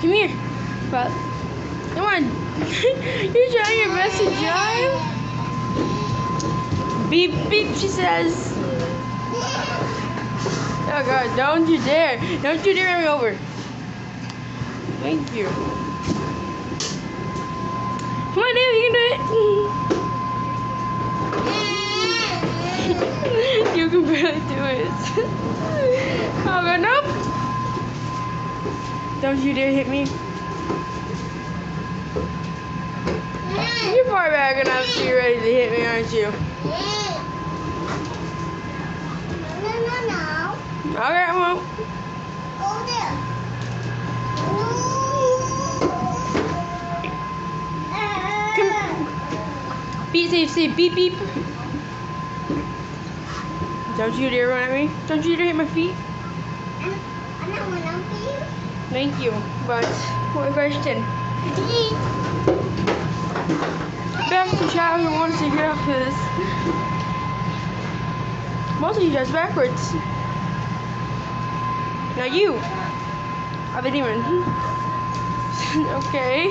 Come here. But come on. You're trying your best to drive. Beep beep, she says. Oh God, don't you dare. Don't you dare run me over. Thank you. Come on, Dave, you can do it. You can barely do it. Oh God, nope. Don't you dare hit me. You're far back enough so you're ready to hit me, aren't you? No. Okay, I won't. Over there. Beep, say beep, beep. Don't you dare run at me. Don't you dare hit my feet. I'm not one of you. Thank you, but what question? Back to chapter 1 to get up to this. Most of you guys backwards. Now you are the demon. Okay.